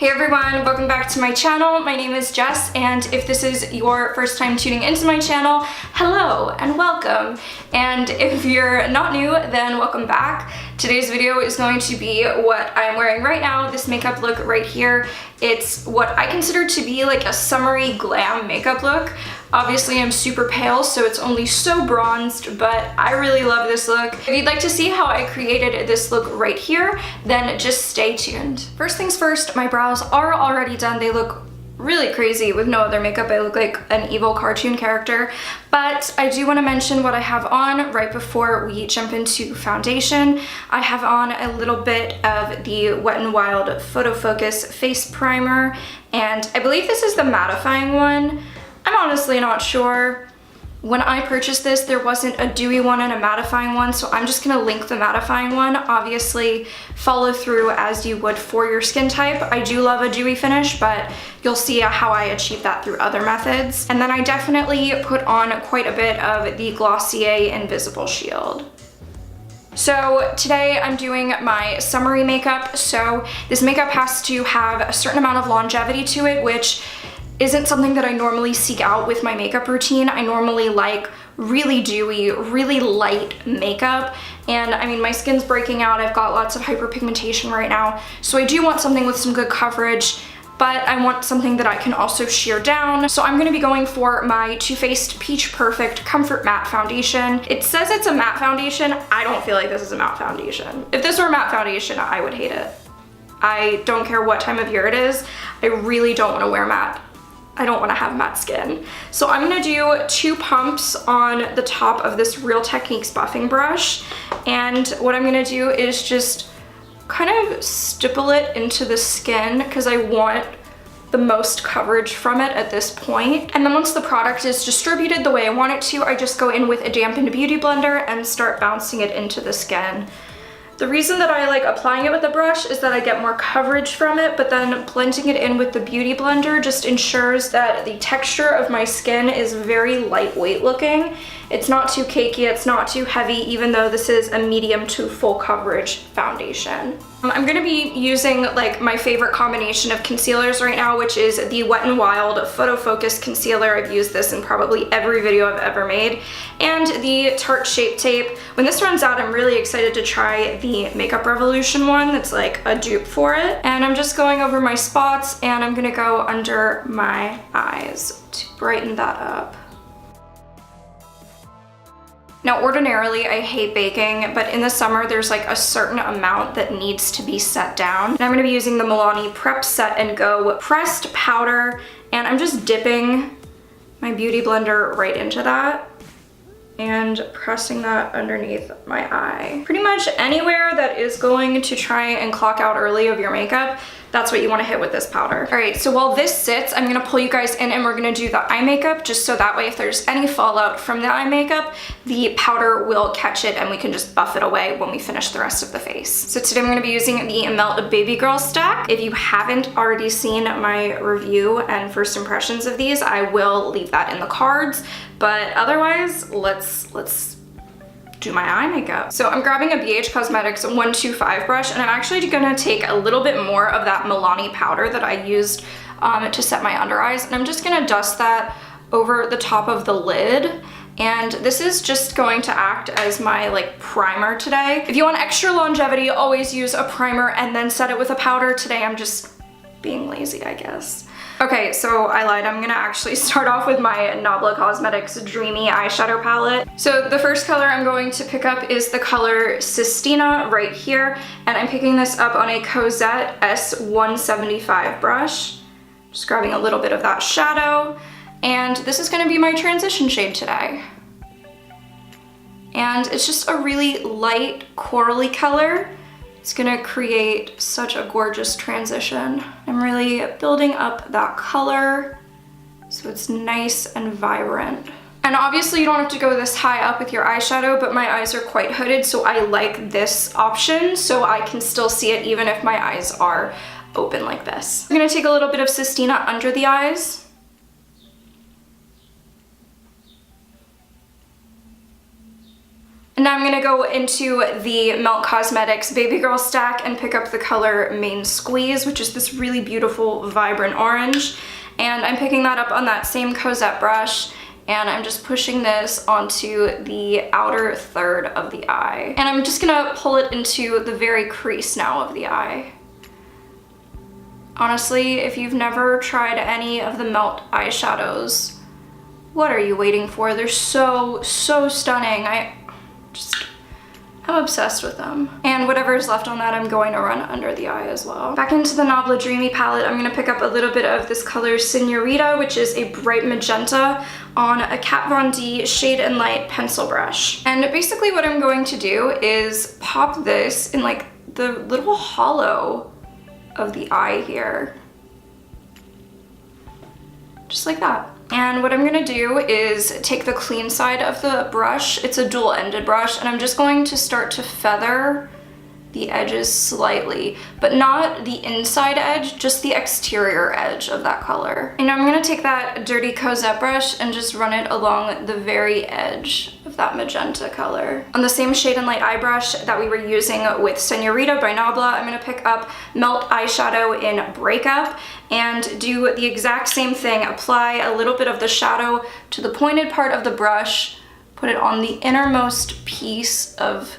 Hey everyone, welcome back to my channel. My name is Jess, and if this is your first time tuning into my channel, hello and welcome. And if you're not new, then welcome back. Today's video is going to be what I'm wearing right now, this makeup look right here. It's what I consider to be like a summery glam makeup look. Obviously I'm super pale, so it's only so bronzed, but I really love this look. If you'd like to see how I created this look right here, then just stay tuned. First things first, my brows are already done. They look really crazy with no other makeup. I look like an evil cartoon character, but I do want to mention what I have on right before we jump into foundation. I have on a little bit of the Wet n Wild Photo Focus face primer, and I believe this is the mattifying one. I'm honestly not sure. When I purchased this, there wasn't a dewy one and a mattifying one, so I'm just gonna link the mattifying one. Obviously, follow through as you would for your skin type. I do love a dewy finish, but you'll see how I achieve that through other methods. And then I definitely put on quite a bit of the Glossier Invisible Shield. So today I'm doing my summery makeup. So this makeup has to have a certain amount of longevity to it, which isn't something that I normally seek out with my makeup routine. I normally like really dewy, really light makeup. And I mean, my skin's breaking out. I've got lots of hyperpigmentation right now. So I do want something with some good coverage, but I want something that I can also sheer down. So I'm gonna be going for my Too Faced Peach Perfect Comfort Matte Foundation. It says it's a matte foundation. I don't feel like this is a matte foundation. If this were a matte foundation, I would hate it. I don't care what time of year it is. I really don't wanna wear matte. I don't want to have matte skin. So I'm gonna do 2 pumps on the top of this Real Techniques buffing brush. And what I'm gonna do is just kind of stipple it into the skin because I want the most coverage from it at this point. And then once the product is distributed the way I want it to, I just go in with a dampened beauty blender and start bouncing it into the skin. The reason that I like applying it with the brush is that I get more coverage from it, but then blending it in with the beauty blender just ensures that the texture of my skin is very lightweight looking. It's not too cakey, it's not too heavy, even though this is a medium to full coverage foundation. I'm gonna be using like my favorite combination of concealers right now, which is the Wet n Wild Photo Focus Concealer. I've used this in probably every video I've ever made. And the Tarte Shape Tape. When this runs out, I'm really excited to try the Makeup Revolution one that's like a dupe for it. And I'm just going over my spots, and I'm gonna go under my eyes to brighten that up. Now, ordinarily, I hate baking, but in the summer, there's like a certain amount that needs to be set down. And I'm gonna be using the MILANI Prep Set and Go Pressed Powder, and I'm just dipping my beauty blender right into that and pressing that underneath my eye. Pretty much anywhere that is going to try and clock out early of your makeup, that's what you want to hit with this powder. All right, so while this sits, I'm gonna pull you guys in and we're gonna do the eye makeup, just so that way if there's any fallout from the eye makeup, the powder will catch it and we can just buff it away when we finish the rest of the face. So today I'm gonna be using the Melt Baby Girl stack. If you haven't already seen my review and first impressions of these, I will leave that in the cards. But otherwise, let's do my eye makeup. So I'm grabbing a BH Cosmetics 125 brush, and I'm actually gonna take a little bit more of that Milani powder that I used to set my under eyes, and I'm just gonna dust that over the top of the lid. And this is just going to act as my like primer today. If you want extra longevity, always use a primer and then set it with a powder. Today I'm just being lazy, I guess. Okay, so I lied. I'm gonna actually start off with my NABLA Cosmetics Dreamy Eyeshadow Palette. So the first color I'm going to pick up is the color Sistina right here, and I'm picking this up on a Cosette S175 brush. Just grabbing a little bit of that shadow, and this is gonna be my transition shade today. And it's just a really light corally color. It's gonna create such a gorgeous transition. I'm really building up that color so it's nice and vibrant. And obviously you don't have to go this high up with your eyeshadow, but my eyes are quite hooded, so I like this option so I can still see it even if my eyes are open like this. I'm gonna take a little bit of Sistina under the eyes. And now I'm gonna go into the Melt Cosmetics Baby Girl stack and pick up the color Main Squeeze, which is this really beautiful, vibrant orange. And I'm picking that up on that same Cosette brush, and I'm just pushing this onto the outer third of the eye. And I'm just gonna pull it into the very crease now of the eye. Honestly, if you've never tried any of the Melt eyeshadows, what are you waiting for? They're so, so stunning. I'm obsessed with them. And whatever is left on that, I'm going to run under the eye as well. Back into the NABLA Dreamy palette, I'm gonna pick up a little bit of this color Senorita, which is a bright magenta, on a Kat Von D Shade and Light pencil brush. And basically what I'm going to do is pop this in like the little hollow of the eye here. Just like that. And what I'm gonna do is take the clean side of the brush, it's a dual-ended brush, and I'm just going to start to feather the edges slightly, but not the inside edge, just the exterior edge of that color. And I'm gonna take that dirty Cosette brush and just run it along the very edge of that magenta color. On the same Shade and Light eye brush that we were using with Senorita by NABLA, I'm gonna pick up Melt Eyeshadow in Breakup and do the exact same thing. Apply a little bit of the shadow to the pointed part of the brush, put it on the innermost piece of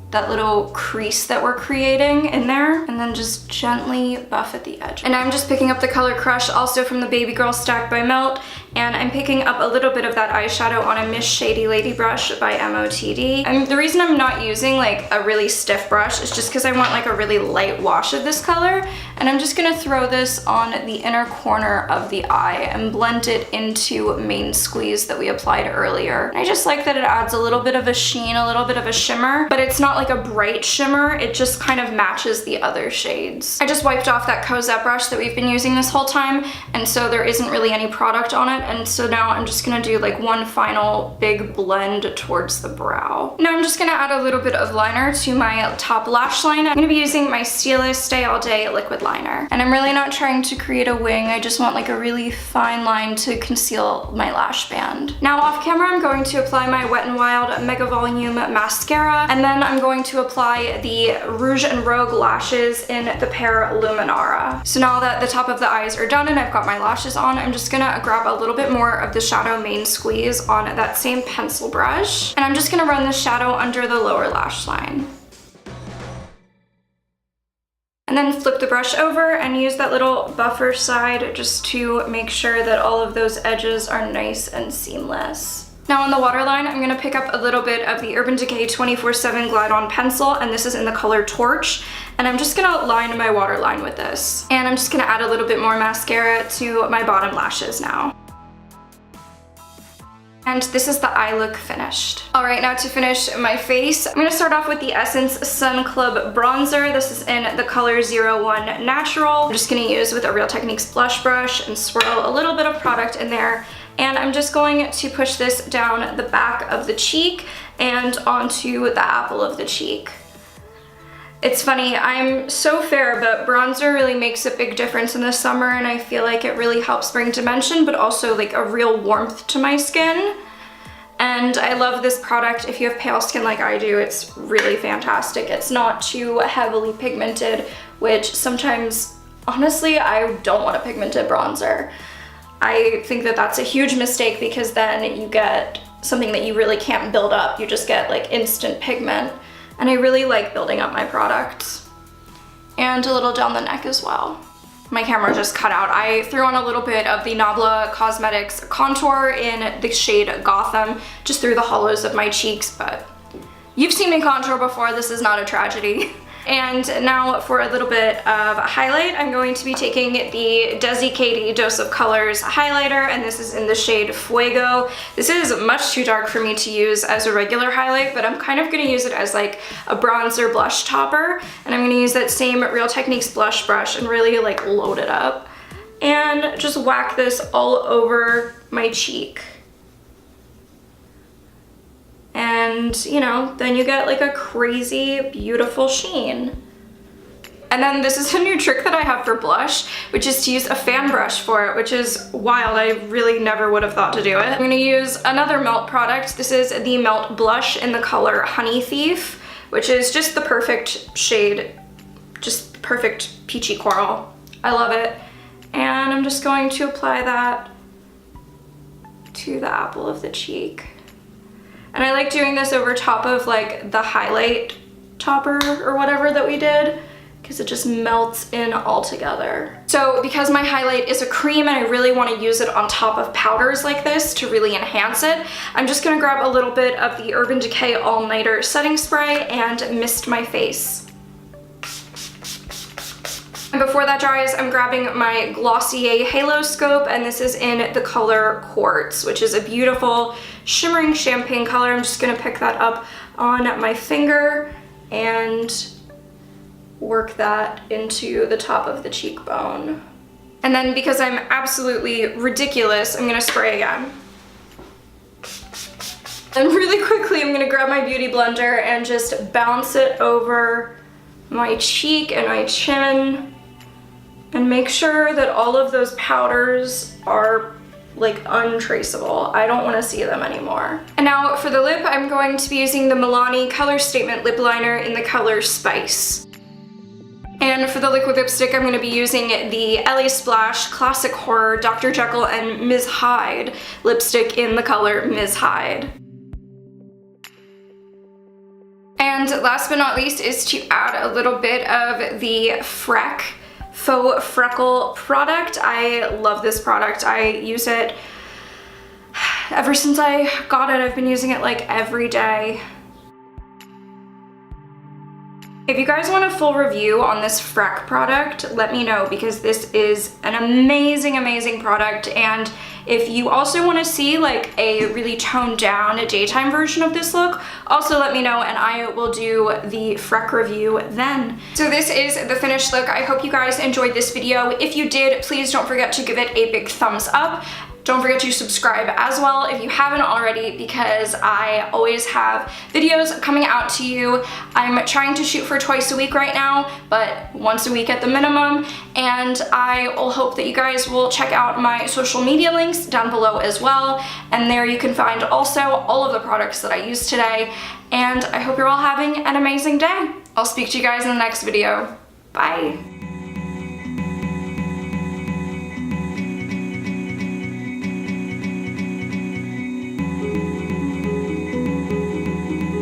that little crease that we're creating in there, and then just gently buff at the edge. And I'm just picking up the color Crush, also from the Baby Girl stack by Melt, and I'm picking up a little bit of that eyeshadow on a Miss Shady Lady brush by MOTD. And the reason I'm not using like a really stiff brush is just because I want like a really light wash of this color, and I'm just gonna throw this on the inner corner of the eye and blend it into Main Squeeze that we applied earlier. And I just like that it adds a little bit of a sheen, a little bit of a shimmer, but it's not like a bright shimmer, it just kind of matches the other shades. I just wiped off that Cosette brush that we've been using this whole time, and so there isn't really any product on it, and so now I'm just gonna do like one final big blend towards the brow. Now I'm just gonna add a little bit of liner to my top lash line. I'm gonna be using my Stila Stay All Day liquid liner, and I'm really not trying to create a wing, I just want like a really fine line to conceal my lash band. Now off camera I'm going to apply my Wet n Wild Mega Volume Mascara, and then I'm going to apply the Rouge and Rogue lashes in the pair Luminara. So now that the top of the eyes are done and I've got my lashes on, I'm just gonna grab a little bit more of the shadow Main Squeeze on that same pencil brush, and I'm just gonna run the shadow under the lower lash line. And then flip the brush over and use that little buffer side just to make sure that all of those edges are nice and seamless. Now on the waterline, I'm gonna pick up a little bit of the Urban Decay 24/7 Glide On Pencil, and this is in the color Torch, and I'm just gonna line my waterline with this. And I'm just gonna add a little bit more mascara to my bottom lashes now. And this is the eye look finished. All right, now to finish my face, I'm gonna start off with the Essence Sun Club Bronzer. This is in the color 01 Natural. I'm just gonna use with a Real Techniques blush brush and swirl a little bit of product in there. And I'm just going to push this down the back of the cheek and onto the apple of the cheek. It's funny, I'm so fair, but bronzer really makes a big difference in the summer, and I feel like it really helps bring dimension, but also like a real warmth to my skin. And I love this product. If you have pale skin like I do, it's really fantastic. It's not too heavily pigmented, which sometimes, honestly, I don't want a pigmented bronzer. I think that that's a huge mistake, because then you get something that you really can't build up. You just get like instant pigment. And I really like building up my products. And a little down the neck as well. My camera just cut out. I threw on a little bit of the NABLA Cosmetics contour in the shade Gotham, just through the hollows of my cheeks, but you've seen me contour before, this is not a tragedy. And now for a little bit of highlight, I'm going to be taking the desixkaty Dose of Colors highlighter, and this is in the shade Fuego. This is much too dark for me to use as a regular highlight, but I'm kind of gonna use it as like a bronzer blush topper, and I'm gonna use that same Real Techniques blush brush and really like load it up and just whack this all over my cheek. And, you know, then you get like a crazy, beautiful sheen. And then this is a new trick that I have for blush, which is to use a fan brush for it, which is wild. I really never would have thought to do it. I'm gonna use another Melt product. This is the Melt blush in the color Honey Thief, which is just the perfect shade, just perfect peachy coral. I love it. And I'm just going to apply that to the apple of the cheek. And I like doing this over top of like the highlight topper or whatever that we did, because it just melts in all together. So because my highlight is a cream and I really want to use it on top of powders like this to really enhance it, I'm just gonna grab a little bit of the Urban Decay All Nighter setting spray and mist my face. And before that dries, I'm grabbing my Glossier Halo Scope, and this is in the color Quartz, which is a beautiful shimmering champagne color. I'm just gonna pick that up on my finger and work that into the top of the cheekbone. And then because I'm absolutely ridiculous, I'm gonna spray again. And really quickly, I'm gonna grab my beauty blender and just bounce it over my cheek and my chin and make sure that all of those powders are like untraceable. I don't want to see them anymore. And now for the lip, I'm going to be using the Milani Color Statement Lip Liner in the color Spice. And for the liquid lipstick, I'm going to be using the LA Splash Classic Horror Dr. Jekyll and Ms. Hyde lipstick in the color Ms. Hyde. And last but not least is to add a little bit of the Faux Freckle product. I love this product. I use it ever since I got it. I've been using it like every day. If you guys want a full review on this Freck product, let me know, because this is an amazing, amazing product. And if you also want to see like a really toned down daytime version of this look, also let me know and I will do the Freck review then. So this is the finished look. I hope you guys enjoyed this video. If you did, please don't forget to give it a big thumbs up. Don't forget to subscribe as well if you haven't already, because I always have videos coming out to you. I'm trying to shoot for twice a week right now, but once a week at the minimum. And I will hope that you guys will check out my social media links down below as well. And there you can find also all of the products that I used today. And I hope you're all having an amazing day. I'll speak to you guys in the next video. Bye.